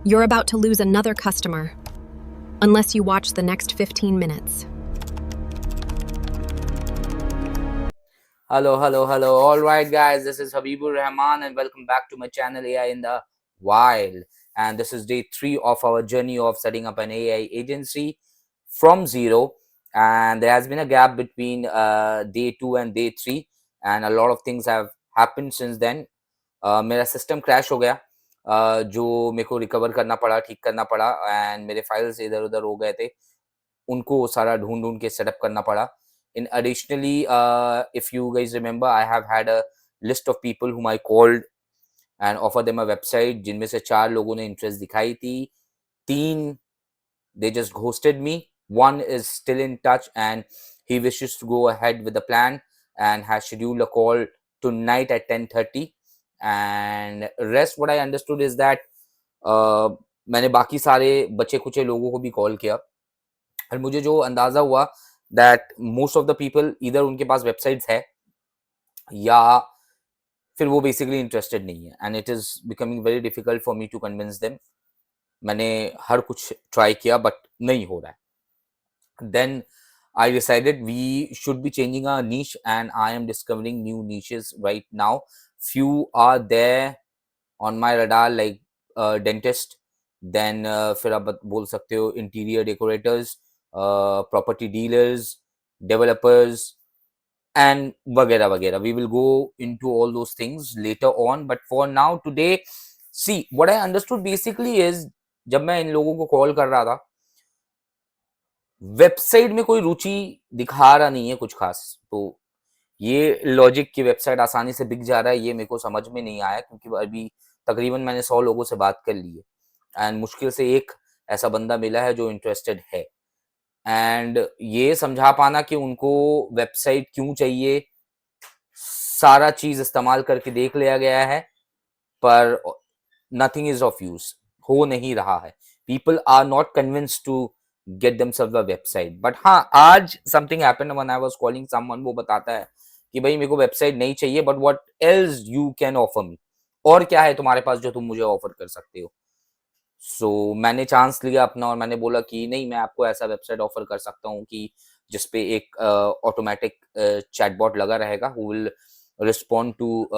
You're about to lose another customer, unless you watch the next 15 minutes. Hello. All right, guys, this is Habibur Rahman, and welcome back to my channel AI in the Wild. And this is day 3 of our journey of setting up an AI agency from zero. And there has been a gap between day 2 and day 3, and a lot of things have happened since then. मेरा system crash हो गया, जो मेरे को recover करना पड़ा, ठीक करना पड़ा, एंड मेरे फाइल्स इधर उधर हो गए थे, उनको सारा ढूंढ ढूंढ के सेटअप करना पड़ा. In additionally, if you guys remember, I have had a list of people whom I called and offered them a website, जिनमें से 4 लोगों ने इंटरेस्ट दिखाई थी, 3 they just ghosted me, 1 is still in touch and he wishes to go ahead with the plan and has scheduled a call tonight at 10:30. And rest what I understood is that मैंने बाकी सारे बचे कुचे लोगों को भी call किया, और मुझे जो अंदाजा हुआ that most of the people इधर उनके पास वेबसाइट्स है, या फिर वो बेसिकली इंटरेस्टेड नहीं है, and it is becoming very difficult for me to convince them. मैंने हर कुछ ट्राई किया बट नहीं हो रहा है. Then I decided we should be changing our niche, and I am discovering new niches right now. Few are there on my radar, like dentist, then फिर आप बोल सकते हो interior decorators, property dealers, developers, and वगैरह वगैरह. We will go into all those things later on, but for now today, see what I understood basically is, जब मैं इन लोगों को कॉल कर रहा था, वेबसाइट में कोई रुचि दिखा रहा नहीं है कुछ खास. तो ये लॉजिक की वेबसाइट आसानी से बिक जा रहा है, ये मेरे को समझ में नहीं आया, क्योंकि अभी तकरीबन मैंने 100 लोगों से बात कर ली है, एंड मुश्किल से एक ऐसा बंदा मिला है जो इंटरेस्टेड है. एंड ये समझा पाना कि उनको वेबसाइट क्यों चाहिए, सारा चीज इस्तेमाल करके देख लिया गया है, पर नथिंग इज ऑफ यूज, हो नहीं रहा है. People are not convinced to get themself a website. But हाँ, आज something happened when I was calling someone. वो बताता है कि भाई मेरे को वेबसाइट नहीं चाहिए, but what else you can offer me, और क्या है तुम्हारे पास जो तुम मुझे ऑफर कर सकते हो. मैंने चांस लिया अपना, और मैंने बोला कि नहीं, मैं आपको ऐसा वेबसाइट ऑफर कर सकता हूँ कि जिसपे एक ऑटोमेटिक चैटबॉट लगा रहेगा, who will respond to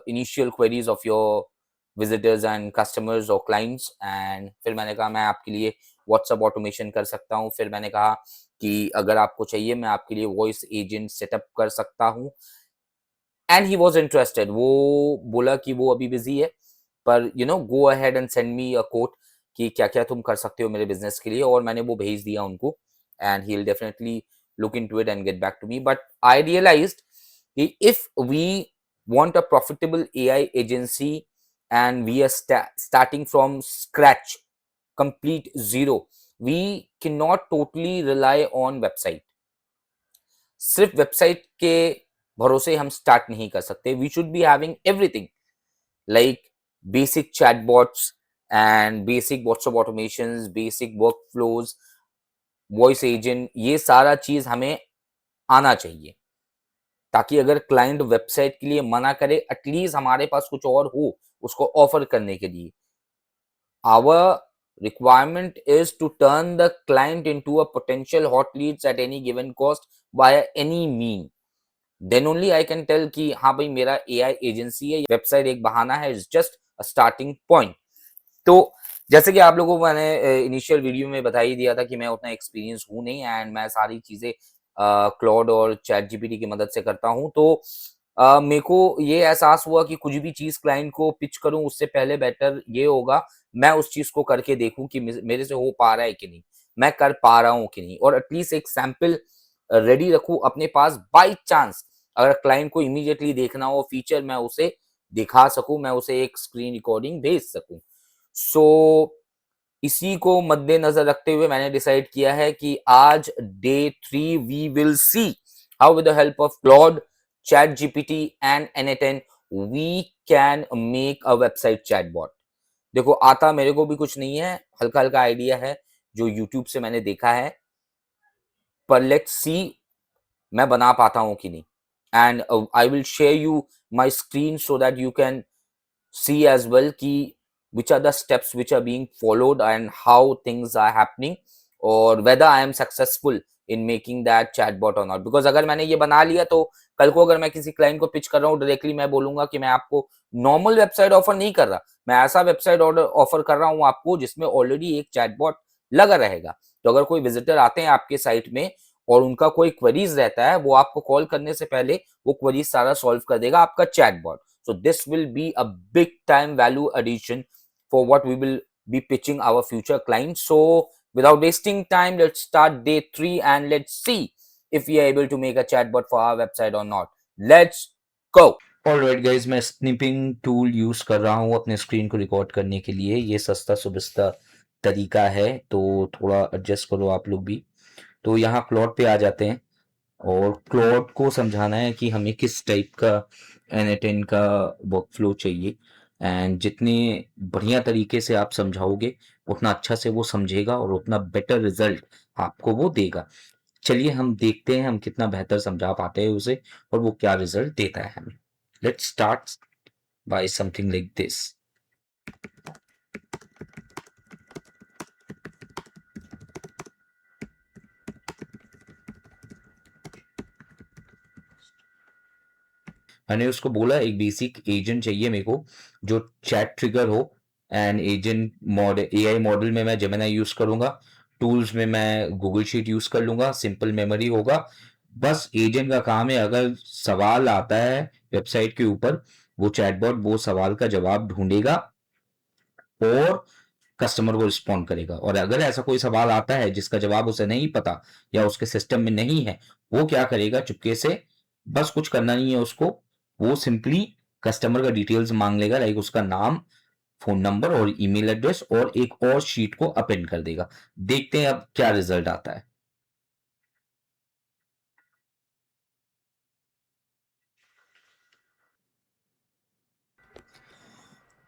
initial queries of your visitors and customers और क्लाइंट्स. एंड फिर मैंने कहा मैं आपके लिए व्हाट्सएप ऑटोमेशन कर सकता हूँ. फिर मैंने कहा कि अगर आपको चाहिए मैं आपके लिए वॉइस एजेंट सेटअप कर सकता हूँ. And he was interested. वो बोला कि वो अभी बिजी है, पर go ahead and send me a quote कि क्या क्या तुम कर सकते हो मेरे बिजनेस के लिए. और मैंने वो भेज दिया उनको, and he will definitely look into it and get back to me. But I realized if we want a profitable AI agency and we are starting from scratch, complete zero, we cannot totally rely on website. सिर्फ website के भरोसे हम start नहीं कर सकते. We should be having everything, like basic chatbots and basic WhatsApp automations, basic workflows, voice agent. ये सारा चीज हमें आना चाहिए, ताकि अगर क्लाइंट वेबसाइट के लिए मना करे, एटलीस्ट हमारे पास कुछ और हो उसको ऑफर करने के लिए. Our requirement is to turn the client into a potential hot leads at any given cost via any mean. Then only I can tell कि हाँ भाई मेरा AI एजेंसी है. वेबसाइट एक बहाना है, it's just a starting point. तो जैसे कि आप लोगों को मैंने इनिशियल वीडियो में बता ही दिया था कि मैं उतना एक्सपीरियंस हूँ नहीं, एंड मैं सारी चीजें क्लॉड और चैट जीपीटी की मदद से करता हूँ. तो मेरे को ये एहसास हुआ कि कुछ भी चीज क्लाइंट को पिच करूं, उससे पहले बेटर ये होगा मैं उस चीज को करके देखूं कि मेरे से हो पा रहा है कि नहीं, मैं कर पा रहा हूं कि नहीं, और एटलीस्ट एक सैंपल रेडी रखूं अपने पास. बाई चांस अगर क्लाइंट को इमीडिएटली देखना हो फीचर, मैं उसे दिखा सकूं, मैं उसे एक स्क्रीन रिकॉर्डिंग भेज सकूं. सो इसी को मद्देनजर रखते हुए मैंने डिसाइड किया है कि आज day 3 we will see how with the help of Claude, ChatGPT and N8N we can make a website chatbot. देखो, आता मेरे को भी कुछ नहीं है, हल्का हल्का आइडिया है जो यूट्यूब से मैंने देखा है, पर लेट्स सी मैं बना पाता हूं कि नहीं. And I will share you my screen so that you can see as well कि which are the steps which are being followed and how things are happening, or whether I am successful in making that chatbot or not. Because अगर मैंने ये बना लिया तो कल को अगर मैं किसी क्लाइंट को पिच कर रहा हूँ, डायरेक्टली मैं बोलूंगा कि मैं आपको नॉर्मल वेबसाइट ऑफर नहीं कर रहा, मैं ऐसा वेबसाइट ऑफर कर रहा हूँ आपको जिसमें ऑलरेडी एक चैटबॉट लगा रहेगा। तो अगर कोई विजिटर आते हैं आपके साइट में और उनका कोई क्वेरीज रहता है, वो आपको कॉल करने से पहले वो क्वेरीज सारा सॉल्व कर देगा आपका chatbot. So this will be a big time value addition for what we will be pitching our future clients. So without wasting time, let's start day 3 and let's see if we are able to make a chatbot for our website or not. Let's go. Alright guys, मैं snipping tool use कर रहा हूँ अपने screen को record करने के लिए। ये सस्ता सुबिस्ता तरीका है, तो थोड़ा एडजस्ट करो आप लोग भी। तो यहाँ क्लॉड पे आ जाते हैं और क्लॉड को समझाना है कि हमें किस टाइप का N8N का वर्कफ्लो चाहिए, एंड जितने बढ़िया तरीके से आप समझाओगे उतना अच्छा से वो समझेगा और उतना बेटर रिजल्ट आपको वो देगा। चलिए हम देखते हैं हम कितना बेहतर समझा पाते हैं उसे और वो क्या रिजल्ट देता है हमें। Let's start by something like this. मैंने उसको बोला एक बेसिक एजेंट चाहिए मेरे को जो चैट ट्रिगर हो, and agent model AI model में मैं जेमिनाई यूज करूंगा, टूल्स में मैं गूगल शीट यूज कर लूंगा, सिंपल मेमोरी होगा। बस एजेंट का काम है, अगर सवाल आता है वेबसाइट के ऊपर, वो चैटबॉट वो सवाल का जवाब ढूंढेगा और कस्टमर को रिस्पॉन्ड करेगा। और अगर ऐसा कोई सवाल आता है जिसका जवाब उसे नहीं पता या उसके सिस्टम में नहीं है, वो क्या करेगा, चुपके से, बस कुछ करना नहीं है उसको, वो सिंपली कस्टमर का डिटेल्स मांग लेगा, लाइक उसका नाम, फोन नंबर और ईमेल एड्रेस, और एक और शीट को अपेंड कर देगा। देखते हैं अब क्या रिजल्ट आता है।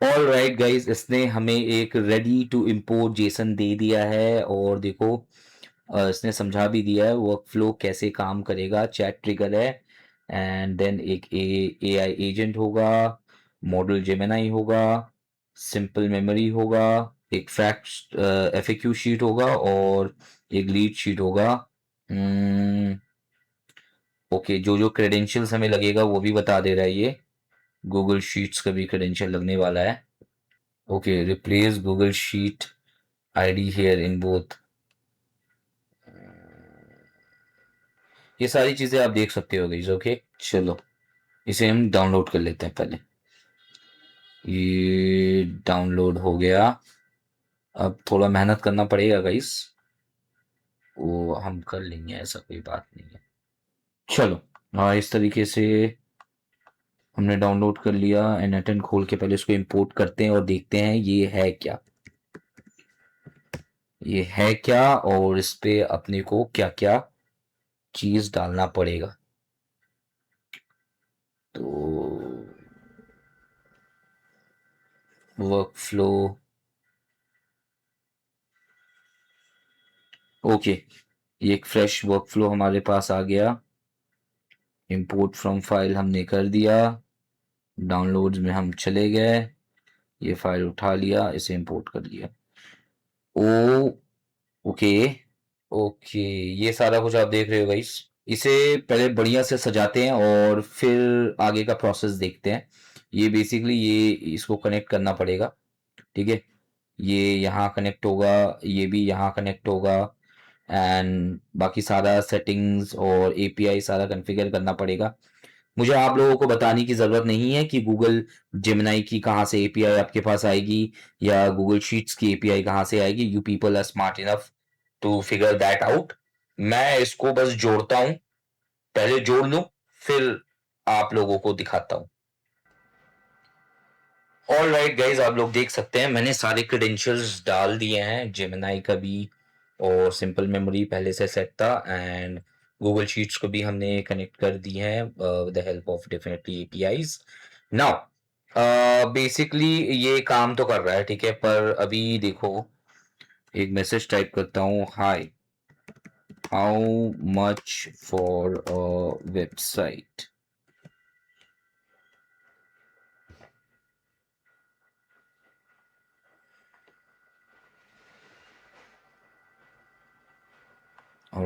ऑल राइट गाइज, इसने हमें एक रेडी टू इम्पोर्ट जेसन दे दिया है और देखो इसने समझा भी दिया है वर्क फ्लो कैसे काम करेगा। चैट ट्रिगर है, एंड देन एक एआई एजेंट होगा, मॉडल जेमिनाई होगा, सिंपल मेमोरी होगा, एक फैक्ट एफएक्यू शीट होगा और एक लीड शीट होगा। ओके, जो जो क्रेडेंशियल्स हमें लगेगा वो भी बता दे रहा है ये। गूगल शीट्स का भी क्रेडेंशियल लगने वाला है। Okay, replace Google sheet ID here in both. ये सारी चीजें आप देख सकते हो गाइस। ओके, चलो इसे हम डाउनलोड कर लेते हैं पहले। ये डाउनलोड हो गया। अब थोड़ा मेहनत करना पड़ेगा गाइस, वो हम कर लेंगे, ऐसा कोई बात नहीं है। चलो, हाँ, इस तरीके से हमने डाउनलोड कर लिया। N8N खोल के पहले इसको इंपोर्ट करते हैं और देखते हैं ये है क्या, ये है क्या, और इस पे अपने को क्या क्या चीज डालना पड़ेगा। तो वर्क फ्लो, ओके, ये एक फ्रेश वर्क फ्लो हमारे पास आ गया। इंपोर्ट फ्रॉम फाइल हमने कर दिया, डाउनलोड्स में हम चले गए, ये फाइल उठा लिया, इसे इंपोर्ट कर लिया। ओ, ओके, ओके, ये सारा कुछ आप देख रहे हो गाइस। इसे पहले बढ़िया से सजाते हैं और फिर आगे का प्रोसेस देखते हैं। ये बेसिकली ये इसको कनेक्ट करना पड़ेगा, ठीक है। ये यहाँ कनेक्ट होगा, ये भी यहाँ कनेक्ट होगा, एंड बाकी सारा सेटिंग्स और एपीआई सारा कॉन्फ़िगर करना पड़ेगा। मुझे आप लोगों को बताने की ज़रूरत नहीं है कि गूगल जेमिनाई की कहाँ से एपीआई आपके पास आएगी या गूगल शीट्स की एपीआई कहाँ से आएगी। You people are smart enough to figure that out. मैं इसको बस जोड़ता हूँ, पहले जोड़ लूँ, फिर आप लोगों को दिखाता हूँ। ऑल राइट गाइज, आप लोग देख सकते हैं मैंने सारे क्रेडेंशियल्स डाल दिए हैं, जेमिनाई का भी और सिंपल मेमोरी पहले से सेट था, एंड गूगल शीट्स को भी हमने कनेक्ट कर दी है with the help of definitely APIs. Now basically ये काम तो कर रहा है, ठीक है, पर अभी देखो एक मैसेज टाइप करता हूँ, hi, how much for a website.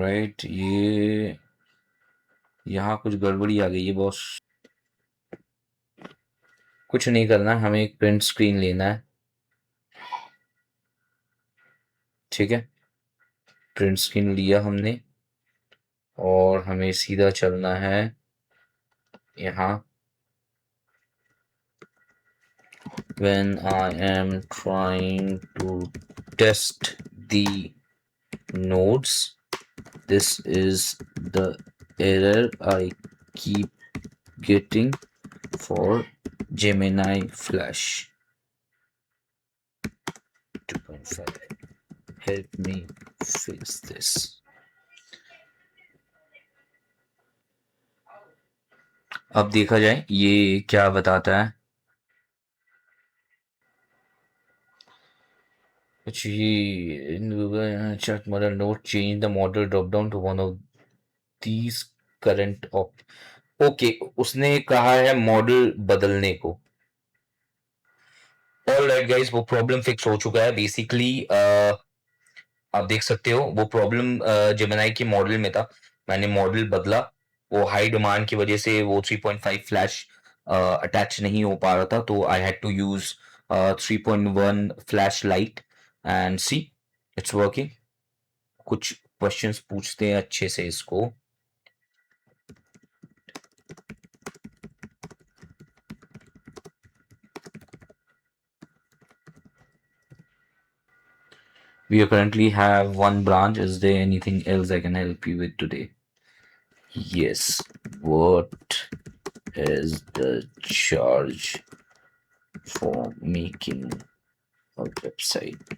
Right, ये यहाँ कुछ गड़बड़ी आ गई है बॉस। कुछ नहीं करना, हमें एक प्रिंट स्क्रीन लेना है, ठीक है। प्रिंट स्क्रीन लिया हमने और हमें सीधा चलना है यहाँ। When I am trying to test the nodes, this is the error I keep getting for Gemini Flash 2.5. Help me fix this. अब देखा जाए ये क्या बताता है। in Google chat model note change the model drop down to one of these current okay, उसने कहा है मॉडल बदलने को। ऑलराइट गाइस, वो प्रॉब्लम फिक्स हो चुका है। बेसिकली आप देख सकते हो वो प्रॉब्लम जेमिनाई के मॉडल में था। मैंने मॉडल बदला, वो हाई डिमांड की वजह से वो 3.5 फ्लैश अटैच नहीं हो पा रहा था, तो I had to use 3.1 flash lite and see it's working. कुछ क्वेश्चंस पूछते हैं अच्छे से इसको। We currently have one branch. Is there anything else I can help you with today? Yes. What is the charge for making a website?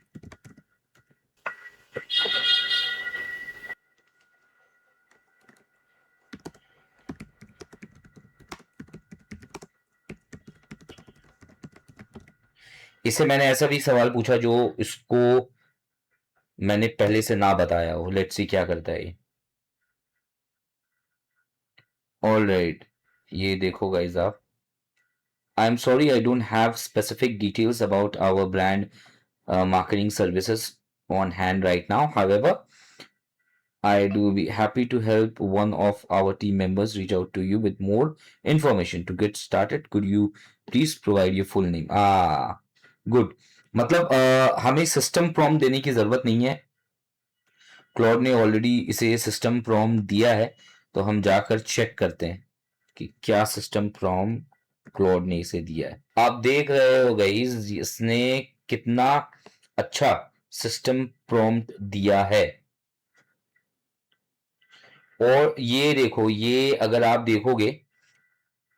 इससे मैंने ऐसा भी सवाल पूछा जो इसको मैंने पहले से ना बताया हो। लेट्स सी क्या करता है ये। ऑलराइट, ये देखो गाइस आप। I'm sorry, I don't have specific details about our brand marketing services on hand right now. However, I do be happy to help one of our team members reach out to you with more information. To get started, could you please provide your full name? Good. मतलब हमें system prompt देने की जरूरत नहीं है। Claude ने already इसे system prompt दिया है, तो हम जाकर चेक करते हैं कि क्या सिस्टम प्रॉम्प्ट क्लॉड ने इसे दिया है। आप देख रहे हो गाइस, इसने कितना अच्छा सिस्टम प्रॉम्प्ट दिया है। और ये देखो, ये अगर आप देखोगे,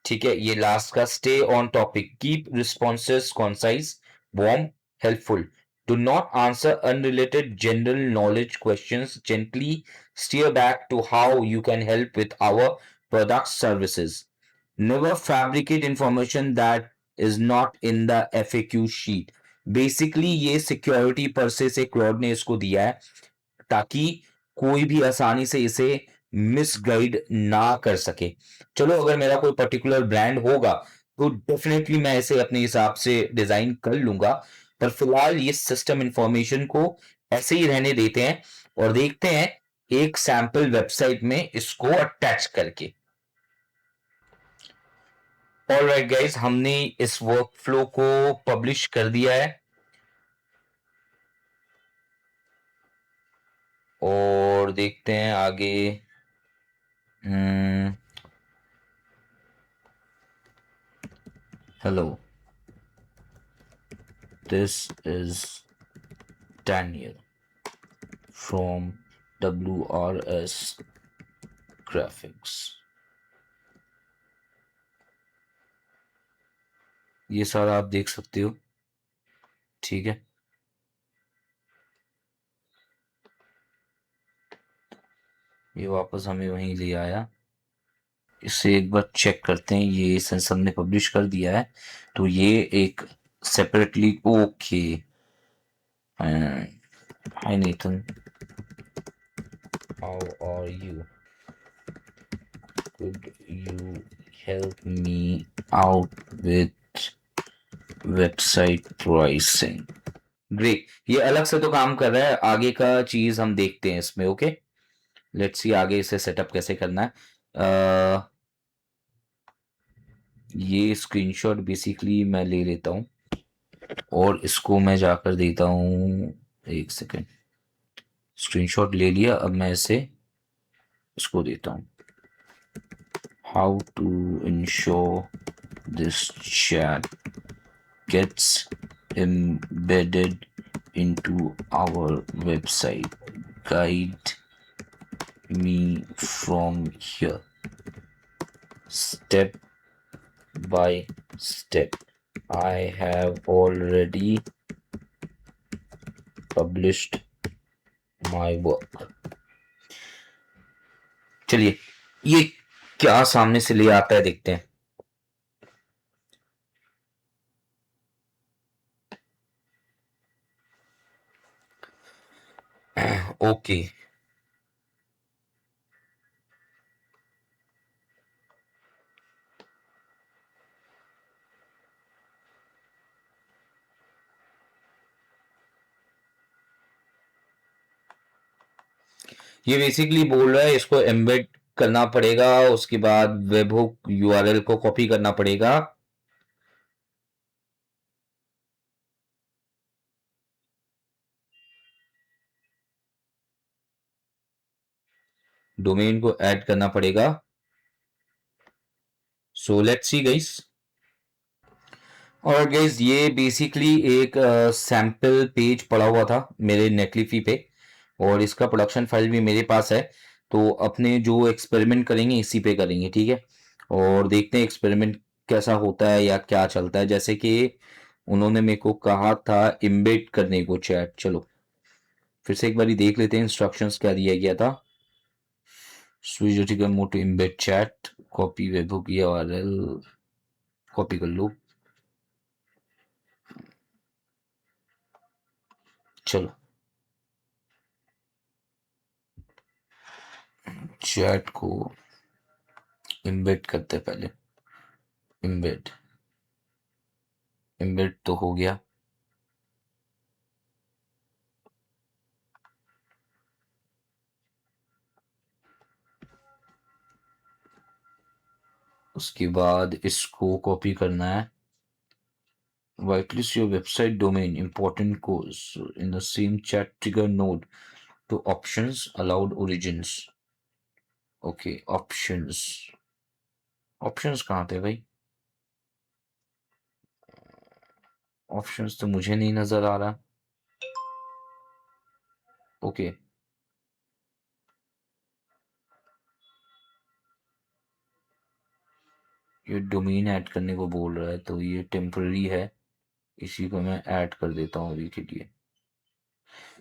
ठीक है, ये लास्ट का stay on topic, keep responses concise, warm, helpful, do not answer unrelated general knowledge questions, gently steer back to how you can help with our product services, never fabricate information that is not in the FAQ sheet। Basically ये security pursue से Claude ने इसको दिया है ताकि कोई भी आसानी से इसे मिसगाइड ना कर सके। चलो, अगर मेरा कोई पर्टिकुलर ब्रांड होगा तो डेफिनेटली मैं इसे अपने हिसाब से डिजाइन कर लूंगा, पर फिलहाल ये सिस्टम इंफॉर्मेशन को ऐसे ही रहने देते हैं और देखते हैं एक सैंपल वेबसाइट में इसको अटैच करके। ऑलराइट गाइस, हमने इस वर्कफ्लो को पब्लिश कर दिया है और देखते हैं आगे। Hello, this is Daniel from WRS Graphics। ये सारा आप देख सकते हो, ठीक है। ये वापस हमें वहीं ले आया। इसे एक बार चेक करते हैं, ये सेंसर ने पब्लिश कर दिया है, तो ये एक separately. Okay, hi Nathan, how are you? Could you help me out with website pricing? Great, ये अलग से तो काम कर रहा है, आगे का चीज हम देखते हैं इसमें। ओके, लेट्स सी आगे इसे सेटअप कैसे करना है। ये स्क्रीनशॉट बेसिकली मैं ले लेता हूँ और इसको मैं जाकर देता हूँ, एक सेकेंड, स्क्रीनशॉट ले लिया। अब मैं इसे इसको देता हूँ, how to ensure this chat gets embedded into our website. Guide me from here, step by step. I have already published my work. चलिए ये क्या सामने से ले आता है देखते हैं। ओके, ये बेसिकली बोल रहा है इसको एम्बेड करना पड़ेगा, उसके बाद वेबहुक यूआरएल को कॉपी करना पड़ेगा, डोमेन को ऐड करना पड़ेगा। So let's see guys. और गाइस ये बेसिकली एक सैंपल पेज पड़ा हुआ था मेरे नेटलिफी पे और इसका प्रोडक्शन फाइल भी मेरे पास है। तो अपने जो एक्सपेरिमेंट करेंगे इसी पे करेंगे, ठीक है। और देखते हैं एक्सपेरिमेंट कैसा होता है या क्या चलता है। जैसे कि उन्होंने मेरे को कहा था इम्बेड करने को चैट। चलो फिर से एक बार देख लेते हैं इंस्ट्रक्शंस क्या दिया गया था। Switch mode to embed chat, copy webhook URL, copy कर लो। चलो चैट को इम्बेड करते हैं पहले। इम्बेड इम्बेड तो हो गया। उसके बाद इसको कॉपी करना है। whitelist your website domain important course in the same chat trigger node to options allowed origins। Okay options, options कहाँ थे भाई? ऑप्शंस तो मुझे नहीं नजर आ रहा। ओके ये डोमेन ऐड करने को बोल रहा है तो ये टेम्पररी है, इसी को मैं ऐड कर देता हूँ अभी के लिए।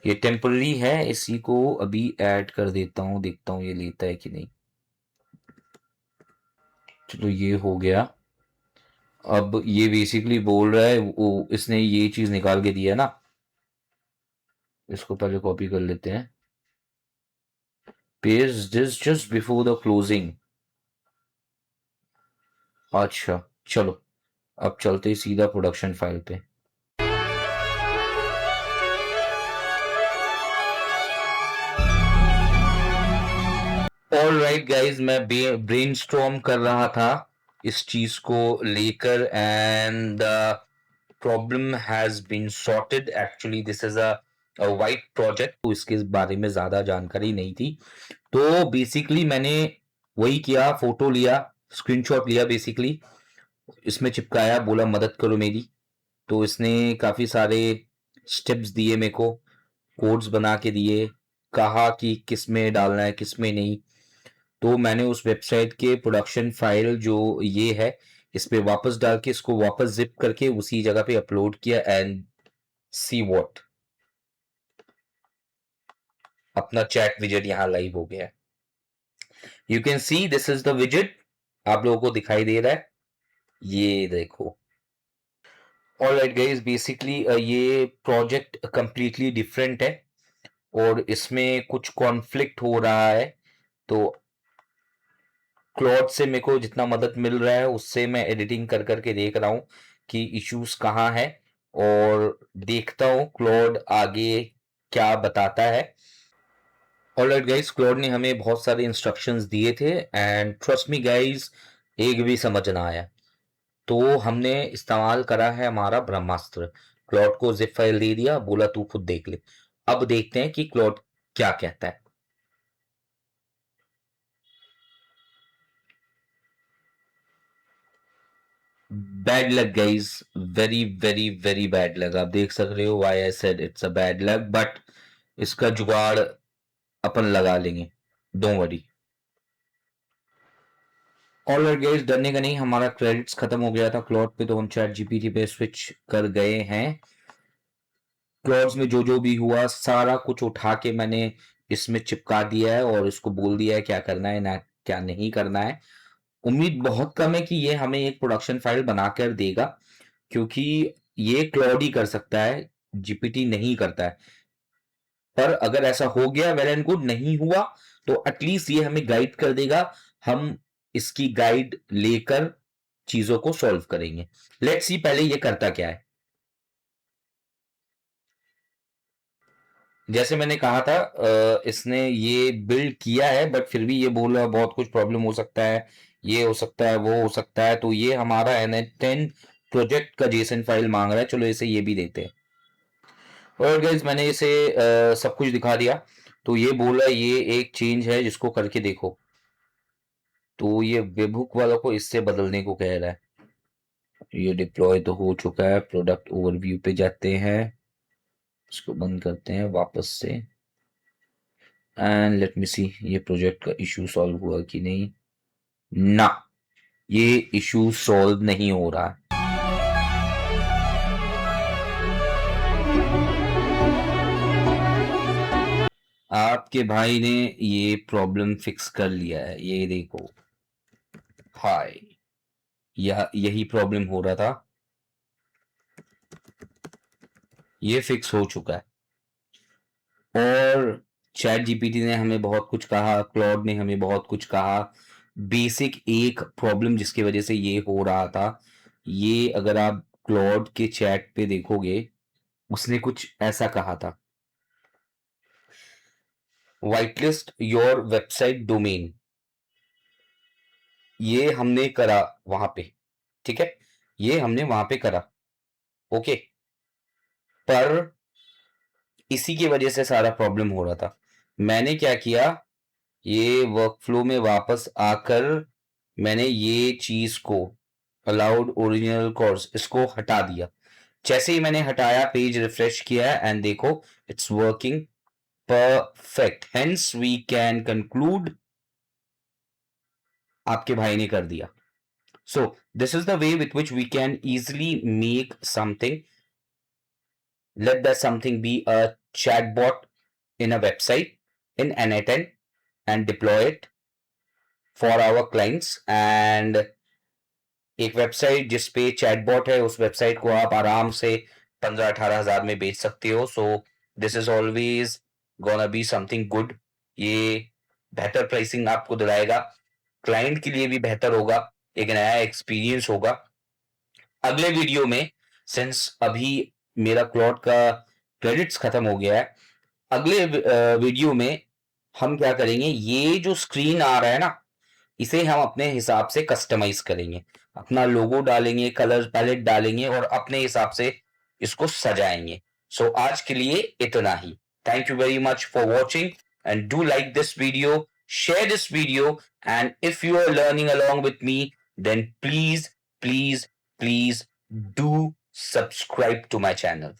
ये टेम्पररी है, इसी को अभी ऐड कर देता हूँ, देखता हूँ ये लेता है कि नहीं। चलो ये हो गया। अब ये बेसिकली बोल रहा है वो इसने ये चीज निकाल के दिया ना, इसको पहले कॉपी कर लेते हैं। Paste this just before the closing. अच्छा चलो अब चलते सीधा प्रोडक्शन फाइल पे। ऑलराइट गाइस, मैं ब्रेनस्टॉर्म कर रहा था इस चीज को लेकर and problem has been sorted. Actually this is a white project, तो इसके बारे में ज्यादा जानकारी नहीं थी। तो बेसिकली मैंने वही किया, फोटो लिया, स्क्रीनशॉट लिया, बेसिकली इसमें चिपकाया, बोला मदद करो मेरी। तो इसने काफी सारे स्टेप्स दिए मेरे को, कोड्स बना के दिए, कहा कि किस में डालना है किस में नहीं। तो मैंने उस वेबसाइट के प्रोडक्शन फाइल जो ये है इस पे वापस डाल के इसको वापस जिप करके उसी जगह पे अपलोड किया एंड सी व्हाट, अपना चैट विजेट यहाँ लाइव हो गया है। You can see this is the विजेट, आप लोगों को दिखाई दे रहा है, ये देखो। ऑलराइट गाइस, बेसिकली ये प्रोजेक्ट कंप्लीटली डिफरेंट है और इसमें कुछ कॉन्फ्लिक्ट हो रहा है। तो क्लॉड से मेरे को जितना मदद मिल रहा है उससे मैं एडिटिंग कर करके देख रहा हूँ कि इश्यूज कहाँ है और देखता हूँ क्लॉड आगे क्या बताता है। ऑलराइट गाइस, क्लॉड ने हमें बहुत सारे इंस्ट्रक्शंस दिए थे एंड ट्रस्ट मी गाइस, एक भी समझ ना आया। तो हमने इस्तेमाल करा है हमारा ब्रह्मास्त्र। क्लॉड को जिप फाइल दे दिया, बोला तू खुद देख ले। अब देखते हैं कि क्लॉड क्या कहता है। Bad luck guys, very very very bad luck. आप देख सक रहे हो why I said it's a bad luck, but इसका जुगाड़ अपन लगा लेंगे, डोंट वरी। ऑलराइट गाइस, डरने का नहीं, हमारा क्रेडिट्स खत्म हो गया था क्लॉड पे, तो हम चैट जीपीटी पे स्विच कर गए हैं। क्लॉड्स में जो जो भी हुआ सारा कुछ उठा के मैंने इसमें चिपका दिया है और इसको बोल दिया है क्या करना है ना क्या नहीं करना है। उम्मीद बहुत कम है कि ये हमें एक प्रोडक्शन फाइल बनाकर देगा, क्योंकि ये क्लॉड ही कर सकता है, जीपीटी नहीं करता है। पर अगर ऐसा हो गया वेल एंड गुड, नहीं हुआ तो एटलीस्ट ये हमें गाइड कर देगा, हम इसकी गाइड लेकर चीजों को सॉल्व करेंगे। लेट्स सी पहले ये करता क्या है। जैसे मैंने कहा था, इसने ये बिल्ड किया है बट फिर भी ये बोल रहा है बहुत कुछ प्रॉब्लम हो सकता है, ये हो सकता है, वो हो सकता है। तो ये हमारा NH10 प्रोजेक्ट का जेसन फाइल मांग रहा है, चलो इसे ये भी देते हैं। और गाइस, मैंने इसे सब कुछ दिखा दिया। तो ये बोला ये एक चेंज है जिसको करके देखो। तो ये वेबहुक वालों को इससे बदलने को कह रहा है। ये डिप्लॉय तो हो चुका है, प्रोडक्ट ओवरव्यू पे जाते हैं, इसको बंद करते हैं वापस से एंड लेट मी सी ये प्रोजेक्ट का इशू सॉल्व हुआ कि नहीं। ना, ये इशू सॉल्व नहीं हो रहा। आपके भाई ने ये प्रॉब्लम फिक्स कर लिया है, ये देखो। हाय, यही प्रॉब्लम हो रहा था, ये फिक्स हो चुका है। और चैट जीपीटी ने हमें बहुत कुछ कहा, क्लॉड ने हमें बहुत कुछ कहा। बेसिक एक प्रॉब्लम जिसकी वजह से ये हो रहा था, ये अगर आप क्लॉड के चैट पे देखोगे, उसने कुछ ऐसा कहा था, white list your website domain. ये हमने करा वहां पे, ठीक है, ये हमने वहां पे करा, ओके। पर इसी की वजह से सारा प्रॉब्लम हो रहा था। मैंने क्या किया, ये वर्कफ्लो में वापस आकर मैंने ये चीज को अलाउड ओरिजिनल कोर्स इसको हटा दिया। जैसे ही मैंने हटाया, पेज रिफ्रेश किया एंड देखो it's working perfect, hence we can conclude आपके भाई ने कर दिया। So this is the way with which we can easily make something, let that something be a chatbot in a website in NA10 and deploy it for our clients। and एक website जिसपे chatbot है, उस website को आप आराम से 15-18 हजार में बेच सकते हो। सो this is always gonna be something good. ये बेहतर प्राइसिंग आपको दिलाएगा, क्लाइंट के लिए भी बेहतर होगा, एक नया एक्सपीरियंस होगा। अगले वीडियो में, सिंस अभी मेरा क्लॉड का क्रेडिट्स खत्म हो गया है, अगले वीडियो में हम क्या करेंगे, ये जो स्क्रीन आ रहा है ना, इसे हम अपने हिसाब से कस्टमाइज करेंगे, अपना लोगो डालेंगे, कलर पैलेट डालेंगे और अपने हिसाब से इसको सजाएंगे। सो आज के लिए इतना ही। Thank you very much for watching and do like this video, share this video, and if you are learning along with me, then please do subscribe to my channel.